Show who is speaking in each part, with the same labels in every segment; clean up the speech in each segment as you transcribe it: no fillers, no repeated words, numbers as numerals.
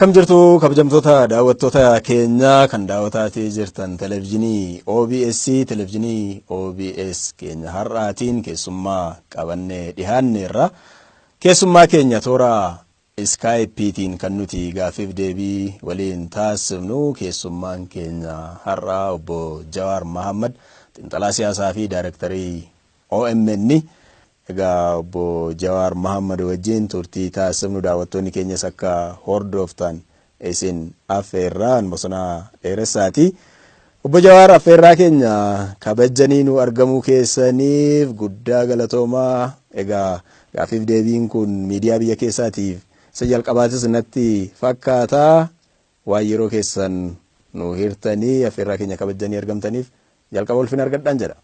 Speaker 1: Akkam jirtu kabajamtoota daawwattoota keenya kan daawwataatii jirtan televezyiinii OBS televezyiinii OBS keenya har'aatiin keessummaa qabannee dhiyaanneerra. Keessummaa keenya toora Skype'tiin kan nuti gaafiif deebii waliin taasifnu. Keessummaan keenya har'aa obbo Jawaar Mohammad xiinxalaa siyaasaa fi daayirektarii OMN. Egaa obbo Jawaar Mohammad wajjin turtii taasifnu daawwattoonni keenyas akka hordoftan isin affeerraan bosona dheeressaati. Obbo Jawaar affeerraa keenya kabajanii nu argamuu keessaniif guddaa galatoomaa. Egaa gaafiif deebiin kun miidiyaa biyya keessaatiif isa jalqabaatis natti fakkaata. Waan yeroo keessan nu hirtanii affeerraa keenya kabajanii argamtaniif jalqaba ulfina argadhaan jedha.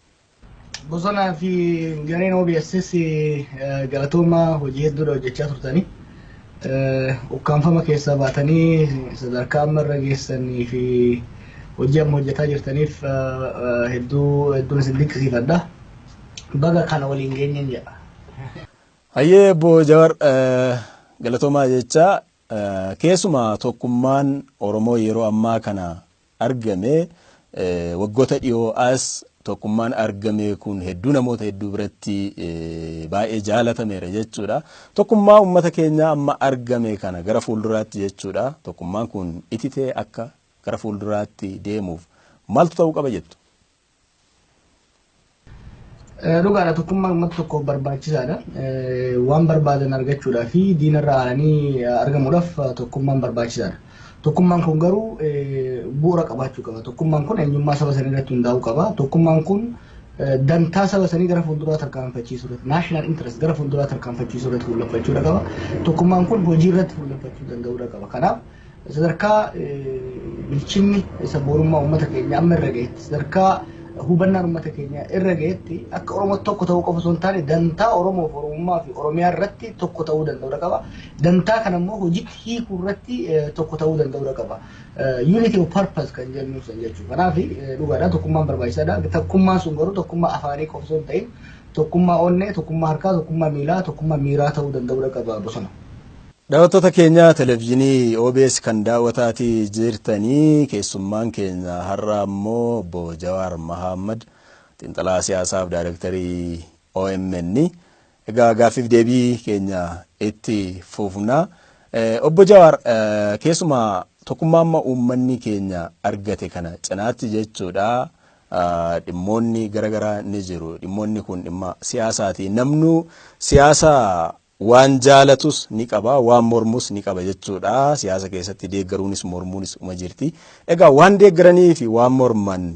Speaker 2: Bosona fi gareen OBS galatooma hojii hedduudha hojjechaa turtanii ukkaanfama keessaa baatanii sadarkaa ammarra geessanii fi hojii amma hojjetaa jirtaniif hedduun isin dinqisiifadha. Baga kana waliin geenyeen jedha.
Speaker 1: Hayyee obbo Jawaar galatoomaa jecha keessumaa tokkummaan Oromoo yeroo ammaa kana argame waggoota dhiyoo as tokkummaan argame kun hedduu namoota hedduu biratti baay'ee jaalatameera jechuudha. Tokkummaa uummata keenyaa amma argame kana gara fuulduraatti jechuudha. Tokkummaan kun ititee akka gara fuulduraatti deemuuf maaltu ta'uu qaba jettu?
Speaker 2: Dhugaadha, tokkummaan uummata tokkoof barbaachisaadha. Waan barbaadan argachuudhaa fi diinarraa aananii argamuudhaaf tokkummaan barbaachisaadha. Tokkummaan kun garuu bu'uura qabaachuu qaba. Tokkummaan kun eenyummaa saba sanii irratti hundaa'uu qaba. Tokkummaan kun dantaa saba sanii gara fuulduraa tarkaanfachiisuu irratti, naashinaal intarest gara fuulduraa tarkaanfachiisuu irratti fuulleffachuudha qaba. Tokkummaan kun hojii irratti fuulleffachuu danda'uudha qaba. Kanaaf sadarkaa bilchinni sabboonummaa uummata keenya amma irra gaheetti, sadarkaa hubannaan uummata keenya irra gaheetti akka Oromoo tokko ta'uu qofa osoo hin taane dantaa Oromoof Oromummaa fi Oromiyaa irratti tokko ta'uu danda'uudha qaba. Dantaa kana immoo hojiitti hiikuu irratti tokko ta'uu danda'uudha qaba. Unity of purpose kan jennu san jechuudha. Kanaaf dhugaadha, tokkummaan barbaachisaadha. Tokkummaan sun garuu tokkummaa afaanii qofa osoo hin ta'in tokkummaa onnee, tokkummaa harkaa, tokkummaa miilaa, tokkummaa miiraa ta'uu danda'uudha qaba bosona.
Speaker 1: Daawwattoota keenya televezyiinii OBS kan daawwataatii jirtanii keessummaan keenya har'a immoo obbo Jawaar Mohammad xiinxalaa siyaasaa fi daayirektarii OMN. Egaa gaafiif deebii keenya itti fufna. Obbo Jawaar keessumaa tokkummaa amma uummanni keenya argate kana cinaatti jechuudha. Dhimmoonni garaagaraa ni jiru. Dhimmoonni kun dhimma siyaasaati. Namnu siyaasa waan jaalatus ni qaba, waan mormus ni qaba jechuudha. Siyaasa keessatti deeggaruunis mormuunis uma jirti. Egaa waan deeggaranii fi waan morman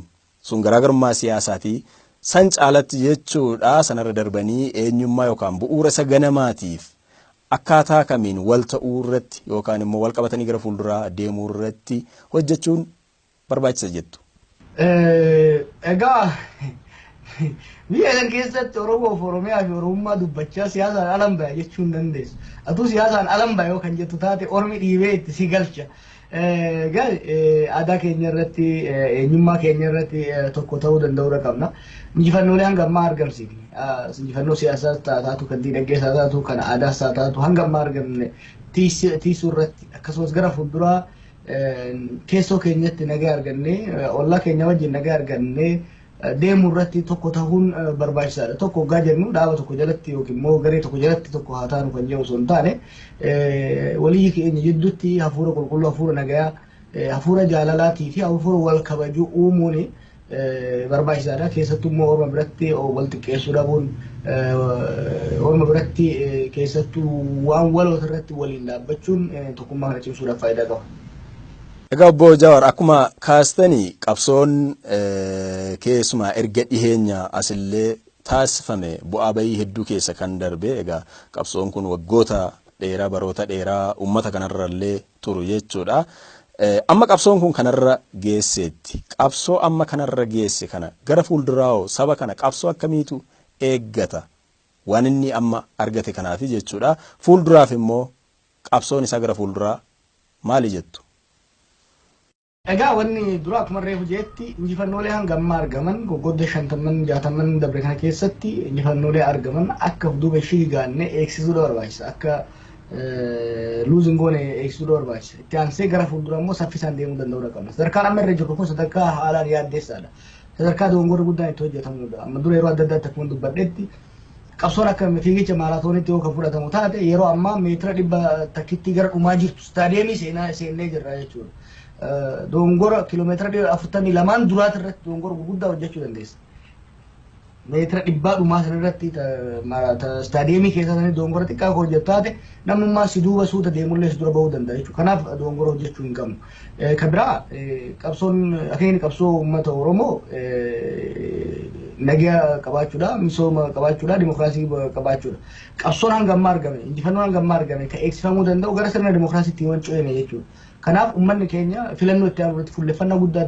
Speaker 1: sun garaagarummaa siyaasaati. San caalatti jechuudha sanarra darbanii eenyummaa yookaan bu'uura isa ganamaatiif akkaataa kamiin wal ta'uu irratti yookaan immoo wal qabatanii gara fuulduraa deemuu irratti hojjechuun barbaachisa jettu.
Speaker 2: Egaa biyya kana keessatti Oromoo fi Oromiyaa fi Oromummaa dubbachaa siyaasaan alan ba'e jechuun dandeessu. Atuu siyaasaan alan ba'e yoo kan jettu taate Ormi dhiibee itti si galcha. Aadaa keenya irratti, eenyummaa keenya irratti tokko ta'uu danda'uudha qabna. Injifannoolee hanga ammaa argamsiifne. Injifannoo siyaasaas taatu, kan diinagdees taatu, kan aadaas taatu hanga ammaa argamne tiisuu irratti akkasumas gara fuulduraa keessoo keenyatti nagaa argannee, ollaa keenya wajjin nagaa argannee deemuu irratti tokko ta'uun barbaachisaadha. Tokko hoggaa jennu dhaaba tokko jalatti yookiin immoo garee tokko jalatti tokko haa taanu kan jedhu osoo hin taane walii keenya jidduutti hafuura qulqulluu, hafuura nagayaa, hafuura jaalalaatii fi hafuura wal kabajuu uumuun barbaachisaadha. Keessattuu immoo Oromoo biratti wal xiqqeessuu dhabuun, Oromoo biratti keessattuu waan waloota irratti waliin dhaabbachuun tokkummaa kana cimsuudhaaf faayidaa qaba.
Speaker 1: Egaa obbo Jawaar akkuma kaastanii qabsoon keessumaa erga dhiheenya asillee taasifame bu'aa bayii hedduu keessa kan darbe. Egaa qabsoon kun waggoota dheeraa baroota dheeraa uummata kanarrallee turu jechuudha. Amma qabsoon kun kanarra geesseetti. Qabsoo amma kanarra geesse kana gara fuulduraa saba kana qabsoo akkamiitu eeggata waan inni amma argate kanaaf jechuudha. Fuulduraaf immoo qabsoon isaa gara fuulduraa maali jettu?
Speaker 2: Egaa wanni dura akkuma reefu jeetti injifannoolee hanga ammaa argaman waggoota 50-60 dabre kana keessatti injifannoolee argaman akka duuba ishee gaanne eegsisuudha barbaachisa. Akka luuzin goone eegsisuu barbaachisa. Itti aansee gara fuuldura immoo saffisaan deemuu danda'uu qabna. Sadarkaan amma irra jiru kun sadarkaa haalaan yaaddeessaadha. Sadarkaa doongorri guddaan itti hojjetamudha. Amma dura yeroo adda addaatti akkuma dubbadhetti qabsoon akka fiigicha maaraatoonitti yoo kan fudhatamu taate yeroo ammaa meetira 100 gara dhumaa jirtu staadiyeemii seennee jirra jechuudha. Doongora kiiloomeetira 42 duraati irratti doongora gurguddaa hojjechuu dandeessa. Meetira 100 dhumaa sanarratti staadiyeemii keessa sanatti doongora xiqqaa hojjetu taate namnummaa si duuba suuta deemullee si dura bahuu danda'a jechuudha. Kanaaf doongora hojjechuu hin qabnu. Kan biraa qabsoon akeekni qabsoo uummata Oromoo nagaa qabaachuudha, misooma qabaachuudha, dimokiraasii qabaachuudha. Qabsoon hanga ammaa argame, injifannoon hanga ammaa argame kan eegsifamuu danda'u gara sirna dimokiraasiitti waan ceene jechuudha. Kanaaf uummanni keenya filannoo itti aanu irratti fuulleffannaa guddaa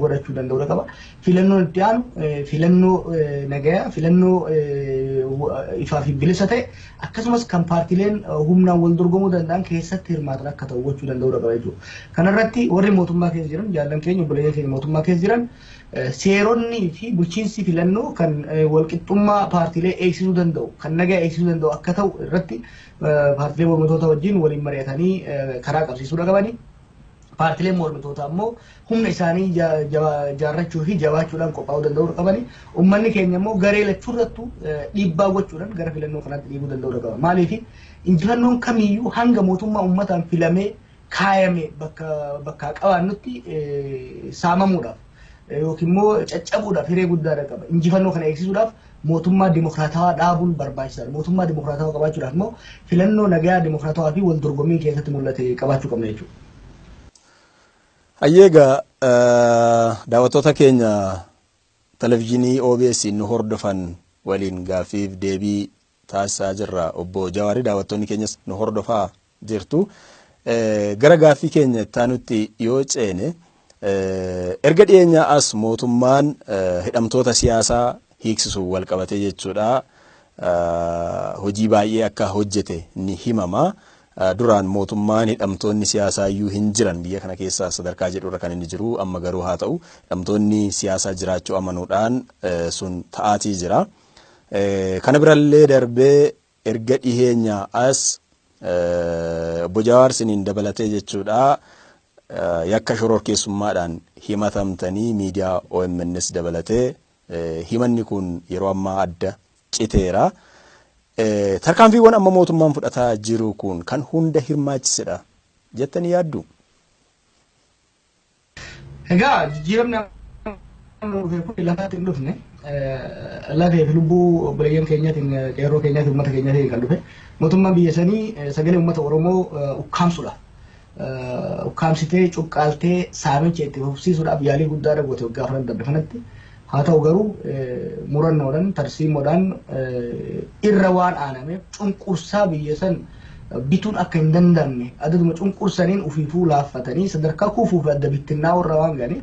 Speaker 2: godhachuu danda'uu qaba. Filannoon itti aanu filannoo nagayaa, filannoo ifaa fi bilisa ta'e akkasumas kan paartiileen humnaan wal dorgomuu danda'an keessatti hirmaatan akka ta'u gochuu danda'uu qaba jechuudha. Kanarratti warri mootummaa keessa jiran jaallan keenya obboleeyyan keenya mootummaa keessa jiran seeronnii fi bulchiinsi filannoo kan walqixxummaa paartiilee eegsisuu danda'u, kan nagaa eegsisuu danda'u akka ta'u irratti paartiilee mormitoota wajjin waliin mari'atanii karaa qabsiisuu qabani. Paartiileen mormitootaa immoo humna isaanii jaarrachuu fi jabaachuudhaan qophaa'uu danda'uu qabani. Uummanni keenya immoo garee lachuurrattu dhiibbaa gochuudhaan gara filannoo kanaatti dhiibuu danda'uu qaba. Maaliif injifannoon kamiyyuu hanga mootummaa uummataan filamee kaayame bakka qabaannutti saamamuudhaaf yookiin immoo caccabuudhaaf hiree guddaadha qaba. Injifannoo kana eegsisuudhaaf mootummaa dimokiraatawaa dhaabuun barbaachisaadha. Mootummaa dimokiraatawaa qabaachuudhaaf immoo filannoo nagaa dimokiraatawaa fi wal dorgommii keessatti mul'ate qabaachuu qabna jechuudha.
Speaker 1: Hayyeega daawwattoota keenya televizyiinii OBS nu hordofan waliin gaaffiif deebii taasisaa jirra. Obbo Jawaarii daawwattoonni keenyas nu hordofaa jirtu. Gara gaaffii keenya ittaanutti yoo ceene erga dhiyeenyaa as mootummaan hidhamtoota siyaasaa hiiksisuu wal qabatee jechuudha. Hojii baay'ee akka hojjete ni himama. Duraan mootummaan hidhamtoonni siyaasaa iyyuu hin jiran biyya kana keessa sadarkaa jedhurra kan inni jiru. Amma garuu haa ta'u hidhamtoonni siyaasaa jiraachuu amanuudhaan sun ta'aatii jira. Kana birallee darbee erga dhiheenyaa as Obbo Jawaar siniin dabalatee jechuudha. Yakka shororkeessummaadhaan himatamtanii miidiyaa OMNs dabalatee himanni kun yeroo ammaa adda citeera. Tarkaanfiiwwan amma mootummaan fudhataa jiru kun kan hunda hirmaachisedha jettanii yaaddu?
Speaker 2: Egaa jijjiiramni lafatti hin dhufne lafee fi lubbuu obboleeyyan keenyaatiin qeerroo keenyaatiin uummata keenyaatiin kan dhufe mootummaan biyya sanii sagalee uummata Oromoo ukkaamsuudha. Ukkaamsitee cuqqaaltee saamicha itti fufsiisuudhaaf yaalii guddaa goote waggaa afran darbe kanatti. Haa ta'u garuu murannoodhaan tarsiimoodhaan irra waan aanameef cunqursaa biyya san bituun akka hin danda'amne adaduma cunqursaniin ufiifuu laaffatanii sadarkaa kuufuu fi adda bittinnaa warra waan gane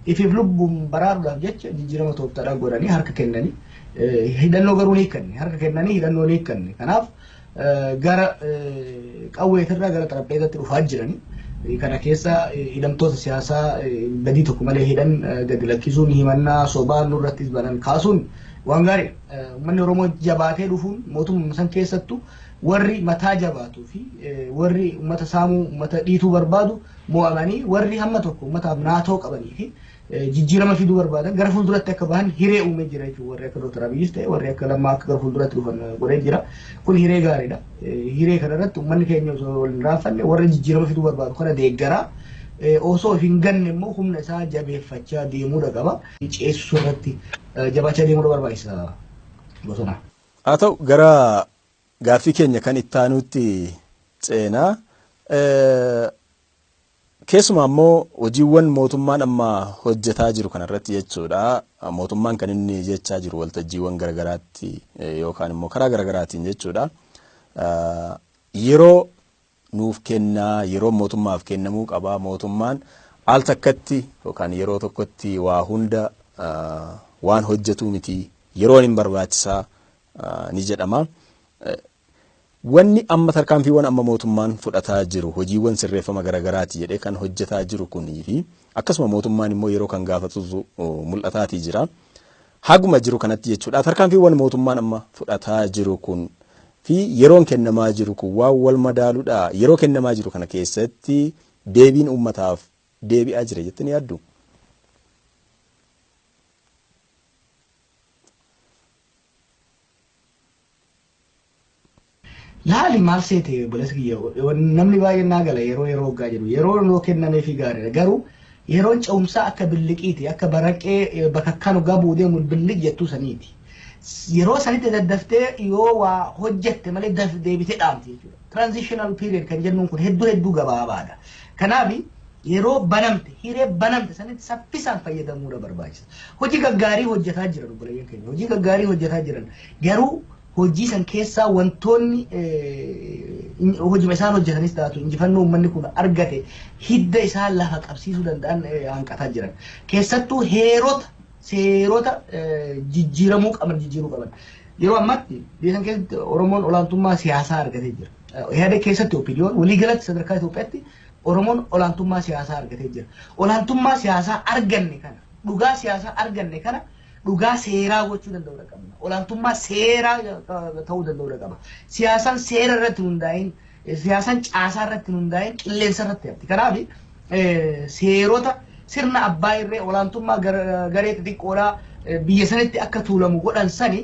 Speaker 2: ifiif lubbuun baraaruudhaaf jecha jijjiirama tooftaadhaan godhanii harka kennanii hidhannoo garuu ni hiikanne harka kennanii hidhannoo ni hiikanne. Kanaaf gara qawweetirraa gara xarapheezaatti dhufaa jiranii. Kana keessa hidhamtoota siyaasaa badii tokko malee hidhan gadi lakkisuun himannaa sobaan nurrattis banan kaasuun waan gaarii. Uummanni Oromoo jabaatee dhufuun mootummaa san keessattuu warri mataa jabaatuu fi warri uummata saamuu uummata dhiituu barbaadu mo'amanii warri hamma tokko uummataaf naatoo qabanii fi jijjiirama fiduu barbaadan gara fuulduratti akka bahan hiree uumee jira jechuudha. Warri akka Dr. Abiyyis ta'e warri akka Lammaa akka gara fuulduratti dhufan godhee jira. Kun hiree gaariidha. Hiree kanarratti uummanni keenya osoo wal hin raaffanne warri jijjiirama fiduu barbaadu kana deeggaraa osoo hin ganne immoo humna isaa jabeeffachaa deemuudha qaba. Ceesisuu irratti jabaachaa deemuudha barbaachisa bosona.
Speaker 1: Haa ta'u gara gaaffii keenya kan ittaanutti ceenaa keessumaa immoo hojiiwwan mootummaan amma hojjetaa jiru kanarratti jechuudha. Mootummaan kan inni jechaa jiru waltajjiiwwan garagaraatti yookaan immoo karaa garagaraatiin jechuudha. Yeroo nuuf kennaa yeroo mootummaaf kennamuu qaba mootummaan al takkatti yookaan yeroo tokkotti waa hunda waan hojjetu miti yeroon hin barbaachisaa ni jedhama. Wanni amma tarkaanfiiwwan amma mootummaan fudhataa jiru hojiiwwan sirreeffama garagaraati jedhee kan hojjetaa jiru kunii fi akkasuma mootummaan immoo yeroo kan gaafatu mul'ataatii jira. Haguma jiru kanatti jechuudha. Tarkaanfiiwwan mootummaan amma fudhataa jiru kun fi yeroon kennamaa jiru kun waan wal madaaluudha. Yeroo kennamaa jiru kana keessatti deebiin uummataaf deebi'aa jira jettanii yaaddu?
Speaker 2: Laali maal seete bolees kiyya namni baay'een naagala yeroo hoggaa jedhu yeroo kennamee fi gaariidha garuu yeroon ce'umsaa akka billiqiiti akka baraqee bakakkaan hoggaa buudee mun billiq jettuu saniiti. Yeroo sanitti daddaftee yoo waa hojjette malee deebitee dhaamti jechuudha. Transitional period kan jennuun kun hedduu gabaabaadha. Kanaaf yeroo banamte hiree banamte sanitti saffisaan fayyadamuudha barbaachisa. Hojii gaggaarii hojjetaa jiran obboleeyyan keenya hojii gaggaarii hojjetaa jiran garuu hojii san keessaa wantoonni hojii isaan hojjetanis taatu injifannoo uummanni kun argate hidda isaan lafa qabsiisuu danda'an hanqataa jiran. Keessattuu seerota jijjiiruu qaban. Yeroo ammaatti biyya keessatti Oromoon olaantummaa siyaasaa argatee jira. Yaada keessatti opiniyoon waliigalatti sadarkaa Itoophiyaatti Oromoon olaantummaa siyaasaa argatee jira. Olaantummaa siyaasaa arganne kana dhugaa siyaasaa arganne kana dhugaa seeraa gochuu danda'uudha qabna. Olaantummaa seeraa ta'uu danda'uudha qaba. Siyaasaan seera irratti hundaa'in, siyaasaan caasaa irratti hundaa'in qilleensa irratti hafti. Kanaaf seerota sirna abbaa irree olaantummaa garee xixiqqoodhaa biyya sanitti akka tuulamu godhan sani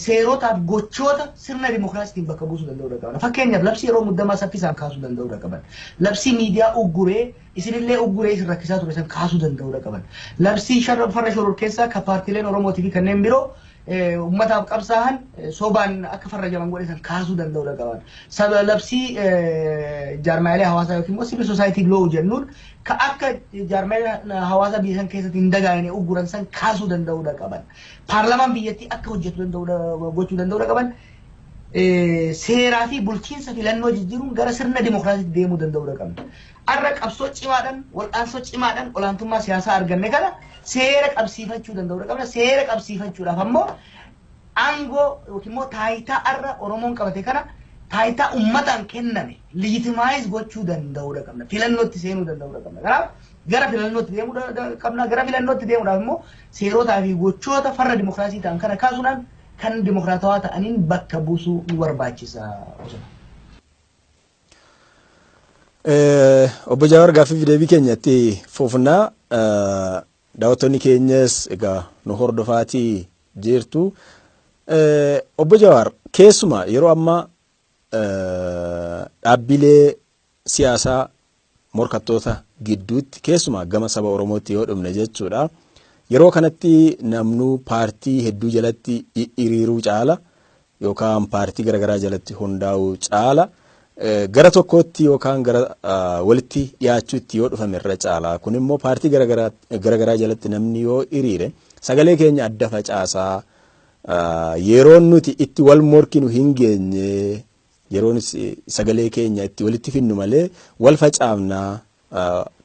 Speaker 2: seerotaaf gochoota sirna dimokiraasiitiin bakka buusuu danda'uudha qaban. Fakkeenyaaf labsii yeroo muddamaa saffisaan kaasuu danda'uudha qaban. Labsii miidiyaa ugguree isinillee ugguree isin rakkisaa ture san kaasuu danda'uudha qaban. Labsii farra shororkeessaa kan paartiileen Oromootii fi kanneen biroo ummataaf qabsaa'an sobaan akka farrajaman godhe san kaasuu danda'uudha qaban. Labsii jaarmaalee hawaasaa yookiin immoo siivil soosaayitii loo jennuun ka akka jaarmaalee hawaasaa biyya san keessatti hin dagaagine ugguran san kaasuu danda'uudha qaban. Paarlamaan biyyattii akka hojjetu gochuu danda'uudha qaban. Seeraa fi bulchiinsa filannoo jijjiiruun gara sirna dimokiraasiitti deemuu danda'uudha qabna. Arra qabsoo cimaadhaan wal'aansoo cimaadhaan olaantummaa siyaasaa arganne kana seera qabsiifachuu danda'uudha qabna. Seera qabsiifachuudhaaf ammoo aangoo yookiin immoo taayitaa arra Oromoon qabate kana taayitaa uummataan kenname liitimaayiz gochuu danda'uudha qabna. Filannootti seenuu danda'uudha qabna. Kanaaf gara filannootti deemuu qabna. Gara filannootti deemuudhaaf immoo seerotaa fi gochoota farra dimokiraasii ta'an kana kaasuudhaan kan dimokiraatawaa ta'aniin bakka buusuu nu barbaachisa.
Speaker 1: Obbo Jawaar gaaffii deebii keenyatti fufnaa daawwattoonni keenyas egaa nu hordofaatii jirtu. Obbo Jawaar keessumaa yeroo ammaa dhaabbilee siyaasaa morkattoota gidduutti keessumaa gama saba Oromootti yoo dhumne jechuudha. Yeroo kanatti namnu paartii hedduu jalatti hiriiruu caala yookaan paartii garaagaraa jalatti hundaa'uu caala. Gara tokkotti yookaan gara walitti dhiyaachuutti yoo dhufame irra caala. Kun immoo paartii garaagaraa jalatti namni yoo hiriire sagalee keenya adda facaasaa yeroon nuti itti wal morkinu hin geenye yeroon sagalee keenya itti walitti finnu malee wal facaafnaa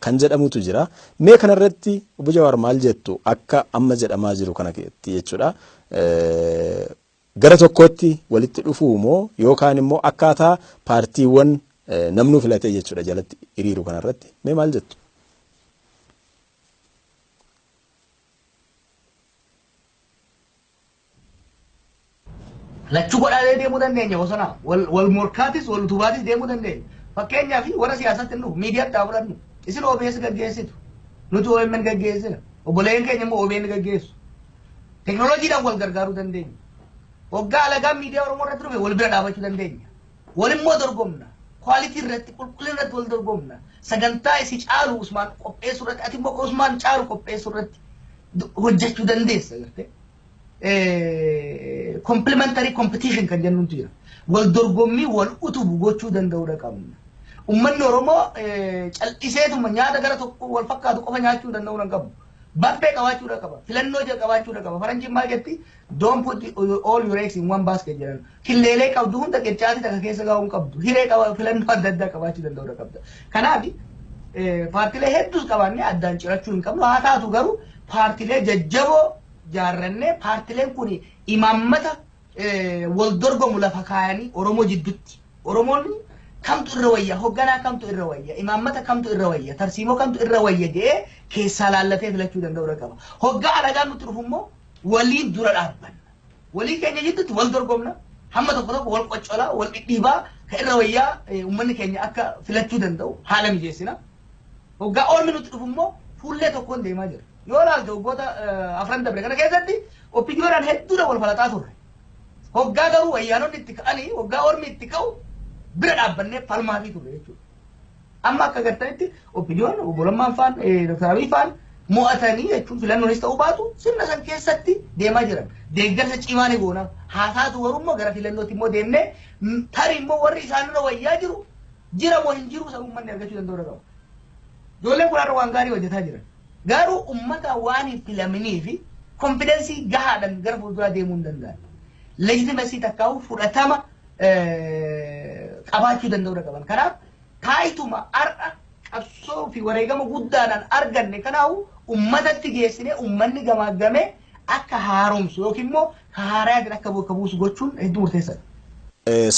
Speaker 1: kan jedhamutu jira. Mee kanarratti Obbo Jawaar maal jettu akka amma jedhamaa jiru kana jechuudha. Gara tokkotti walitti dhufuu moo yookaan immoo akkaataa paartiiwwan namnu filatee jechuudha jalatti hiriiru kanarratti mee maal jettu?
Speaker 2: Lachuu godhaalee deemuu dandeenya bosona wal morkaatis wal utubaatis deemuu dandeenya. Fakkeenyaaf warra siyaasaatti nu miidiyaatti haa fudhannu. Isin OBS gaggeessitu. Nuti OMN gaggeessina. Obboleeyyan keenya immoo OBN gaggeessu. Teknooloojiidhaan wal gargaaruu dandeenya. Waggaa alagaan miidiyaa Oromoo irratti dhufe wal bira dhaabachuu dandeenya. Wal immoo dorgomna. Kwaalitii irratti qulqullina irratti wal dorgomna. Sagantaa isi caalu Usmaan qopheessuu irratti ati immoo Usmaan caalu qopheessuu irratti hojjechuu dandeessa gartee. Complementary competition kan jennuutu jira. Wal dorgommii wal utubu gochuu danda'uudha qabna. Uummanni Oromoo cal'iseetuma nyaata gara tokko wal fakkaatu qofa nyaachuu danda'uu qabu. Babbee qabaachuudha qaba. Filannoo qabaachuudha qaba. Faranjiin maal jetti? Don't put all your eggs in one basket jedhan. Killeelee qabdu hunda qircaati takka keessa gahuun qabdu. Hiree qaba filannoo adda addaa qabaachuu danda'uudha qabda. Kanaaf paartilee hedduus qabaannee addaan cirachuu hin qabnu. Haa taatu garuu paartilee jajjaboo jaarrannee paartileen kun imaammata wal dorgomu lafa kaayanii Oromoo jidduutti. Oromoon kamtu irra wayya, hoogganaa kamtu irra wayya, imaammata kamtu irra wayya, tarsiimoo kamtu irra wayya jedhee keessaa laallatee filachuu danda'uudha qaba. Hoggaa alagaan nutti dhufu immoo waliin dura dhaabbanna. Walii keenya jidduutti wal dorgomna. hamma tokko tokko wal qoccoola wal dhidhiibaa ka irra wayyaa uummanni keenya akka filachuu danda'u haala mijeessina. Waggaa oolmi nuti dhufu immoo fuullee tokkoon deemaa jira. Yoo ilaalte waggoota afran dabre kana keessatti opiniyoodhaan hedduudha wal falaxaa turre. Waggaa garuu wayyaanonni itti ka'anii waggaa oolmi itti ka'u bira dhaabbannee falmaafii turre jechuudha. Amma akka agartanitti opiniyoon obbo Lammaan faan Dr. Abiy faan mo'atanii jechuun filannoonis ta'uu baatu sirna san keessatti deemaa jiran. Deeggarsa cimaa ni goona. Haasaatu warummoo gara filannootti immoo deemnee tarii immoo warri isaanirra wayyaa jiru jira moo hin jiru san uummanni argachuu danda'u qaba. Ijoolleen kun waan gaarii hojjetaa jiran. Garuu uummata waan hin filaminii fi konfidensii gahaadhaan gara fuulduraa deemuu hin danda'an. Leejitimasii takkaa'u fudhatama qabaachuu danda'u qaban. Kanaaf taayituma har'a qabsoo fi wareegama guddaadhaan arganne kanaafu uummatatti geessine uummanni gamaagamee akka haaromsu yookiin immoo haaraatiin akka bakka buusu gochuun hedduu murteessaadha.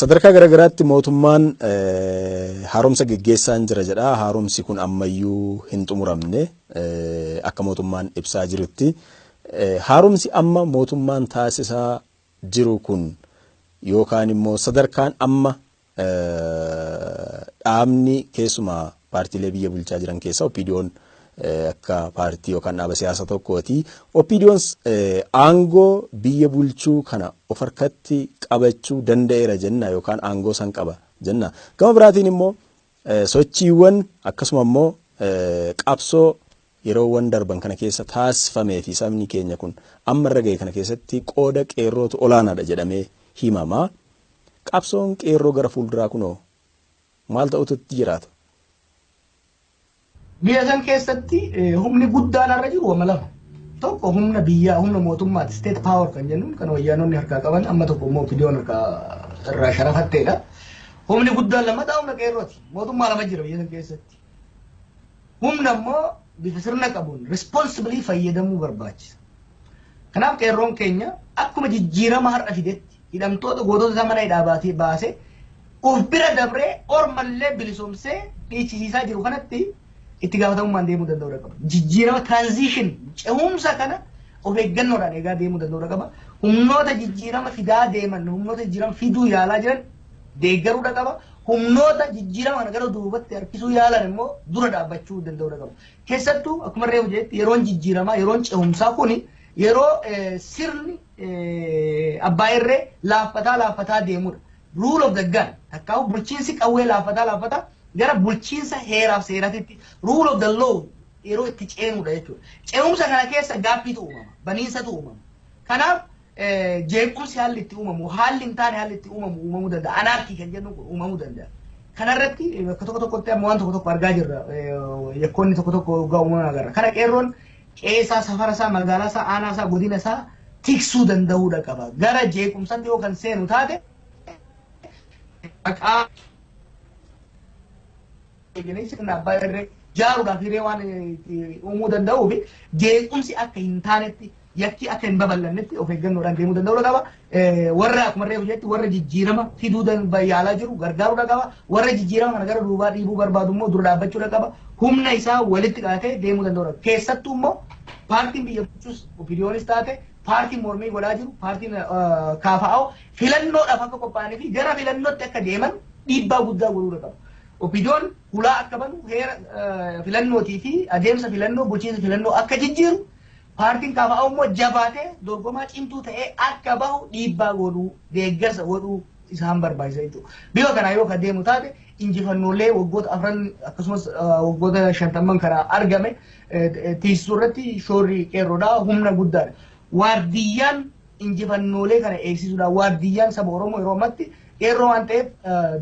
Speaker 1: Sadarkaa garaagaraatti mootummaan haaromsa geggeessaa jira jedha. Haaromsi kun ammayyuu hin xumuramne akka mootummaan ibsaa jirutti. Haaromsi amma mootummaan taasisaa jiru kun yookaan immoo sadarkaan amma dhaabni keessumaa paartiilee biyya bulchaa jiran keessaa OPDO'n akka paartii yookaan dhaaba siyaasa tokkooti. OPDO'n aangoo biyya bulchuu kana of harkatti qabachuu danda'eera jenna yookaan aangoo san qaba jenna. Gama biraatiin immoo sochiiwwan akkasuma immoo qabsoo yeroowwan darban kana keessa taasifamee fi sabni keenya kun amma irra ga'e kana keessatti qooda qeerrootu olaanaadha jedhamee himama. Qabsoon qeerroo gara fuulduraa kunoo maal ta'utu jiraata?
Speaker 2: Biyya san keessatti humni guddaan irra jiru wama lama. Tokko humna biyyaa humna mootummaati state power kan jennuun kan wayyaanonni harkaa qaban amma tokko immoo OPDO'n harkaa irraa sharafatteedha. Humni guddaan lammataa humna qeerrooti. Mootummaa lama jira biyya san keessatti. Humna immoo bifa sirna qabuun responsibly fayyadamuu barbaachisa. Kanaaf qeerroon keenya akkuma jijjiirama har'a fidetti hidhamtoota gootota isaa mana hidhaa baasee of bira dabree ormallee bilisoomsee dhiichisiisaa jiru kanatti itti gaafatamummaan deemuu danda'uu qaba. Jijjiirama transition ce'umsa kana of eeggannoodhaan eegaa deemuu danda'uu qaba. Humnoota jijjiirama fidaa deeman humnoota jijjiirama fiduu yaalaa jiran deeggaruu qaba. Humnoota jijjiirama kana gara duubatti harkisuu yaalan immoo dura dhaabbachuu danda'uu qaba. Keessattuu akkuma reefu jedhetti yeroon jijjiiramaa yeroon ce'umsaa kuni yeroo sirni abbaa irree laaffataa deemudha. Rule of the gun takkaa'u bulchiinsi qawwee laaffataa gara bulchiinsa heeraaf seeratitti rule of the law yeroo itti ceenudha jechuudha. Ce'umsa kana keessa gaaffiitu uumama, baniinsatu uumama. Kanaaf jeequmsi haalli itti uumamu, haalli hin taane haalli itti uumamu uumamuu danda'a. Anaarkii kan jennu kun uumamuu danda'a. Kanarratti bakka tokkotti amma waan tokko argaa jirra. Yakkoonni tokko waggaa uumaman agarra. Kana qeerroon qeesaa, safarasaa, magaalaasaa, aanaasaa, godinasaa tiksuu danda'uudha qaba. Gara jeequmsatti yoo kan seenu taate maqaa sirna abbaa irree jaaruudhaaf hiree waan uumuu danda'uu fi jeequmsi akka hin taanetti yakki akka hin babal'annetti of eeggannoodhaan deemuu danda'uu qaba. Warra akkuma reefu jetti warra jijjiirama fiduu yaalaa jiru gargaaruu qaba. Warra jijjiirama kana gara duubaa dhiibuu barbaadu immoo dura dhaabbachuu qaba. Humna isaa walitti qabatee deemuu danda'uu qaba. Keessattuu immoo paartiin biyya bulchus OPDO'nis taate paartiin mormii godhaa jiru paartiin KFO filannoodhaaf akka qophaa'anii fi gara filannootti akka deeman dhiibbaa guddaa godhuu qaba. OPDO'n hulaa akka banu heera filannootii fi adeemsa filannoo bulchiinsa filannoo akka jijjiiru paartiin KFO immoo jabaatee dorgomaa cimtuu ta'ee akka bahu dhiibbaa godhuu deeggarsa godhuu isaan barbaachisa jechuudha. Biyya kana yoo kan deemu taate injifannoolee waggoota afran akkasumas waggoota 50 kana argame tiisisuu irratti shoorri qeerroodhaa humna guddaadha. Waardiyyaan injifannoolee kana eegsisuudha. Waardiyyaan saba Oromoo yeroo ammatti qeerroo waan ta'eef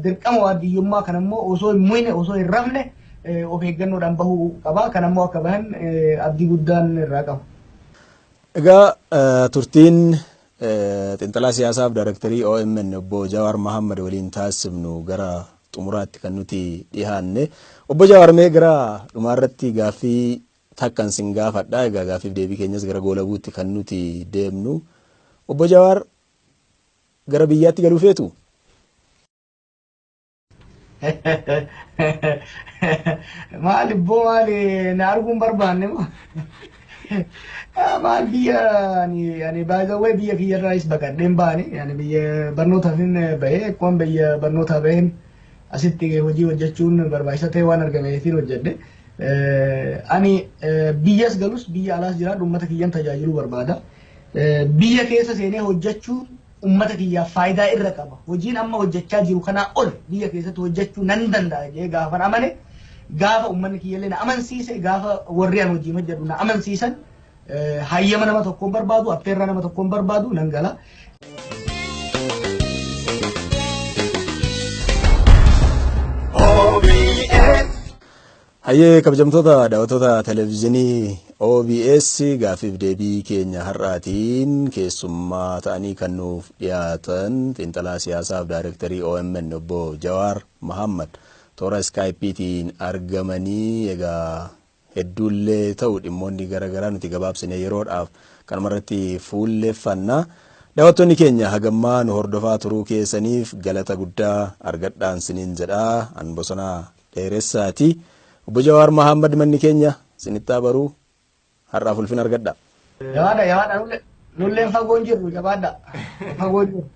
Speaker 2: dirqama waardiyyummaa kana immoo osoo hin muyne osoo hin rafne of eeggannoodhaan bahuu qaba. Kana immoo akka bahan abdii guddaan irraa qaba.
Speaker 1: Egaa turtiin xiinxalaa siyaasaaf daayiriktarii OMN obbo Jawaar Mohaammed waliin taasifnu gara xumuraatti kan nuti dhiyaanne. Obbo Jawaar mee gara dhumaarratti gaaffii takkan sin gaafadha. Egaa gaaffiif deebii keenyas gara goolabuutti kan nuti deemnu. Obbo Jawaar gara biyyaatti galuu feetu?
Speaker 2: Maali na arguun barbaanne moo? maal biyya yani by the way biyya kiyyarraayis baqadheen baane yani biyya barnootaafin bahee akkuma biyya barnootaa baheen asitti hojii hojjechuun barbaachisaa ta'e waan argameetiin hojjedhe. Ani biyyas galus biyya alaas jiraadhu uummata kiyyan tajaajiluu barbaada. Biyya keessa seenee hojjechuun uummata kiyyaaf faayidaa irra qaba. Hojiin amma hojjechaa jiru kanaa ol biyya keessatti hojjechuu nan danda'a jedhee gaafan amane gaafa uummanni kiyyallee na amansiise gaafa warri an hojii hojjedhu na amansiisan hayyama nama tokkoon barbaadu affeerraa nama tokkoon barbaadu nan gala.
Speaker 1: Hayyee kabajamtoota daawwattoota televezyiinii OBS gaafiif deebii keenya har'aatiin keessummaa ta'anii kan nuuf dhiyaatan xiinxalaa siyaasaaf daayirektarii OMN obbo Jawaar Mohammad toora iskaayipiitiin argamanii egaa hedduullee ta'u dhimmoonni garaagaraa nuti gabaabsine yeroodhaaf kanumarratti fuulleeffannaa. Daawwattoonni keenya hagammaa nu hordofaa turuu keessaniif galata guddaa argadhaan siniin jedhaa an Bosonaa Dheeressaati. Obbo Jawaar Mohammad manni keenya sinittaa baruu har'aaf ulfina argadha.
Speaker 2: Jawaadha nulleen fagoon jirru jabaadha fagoon jirru.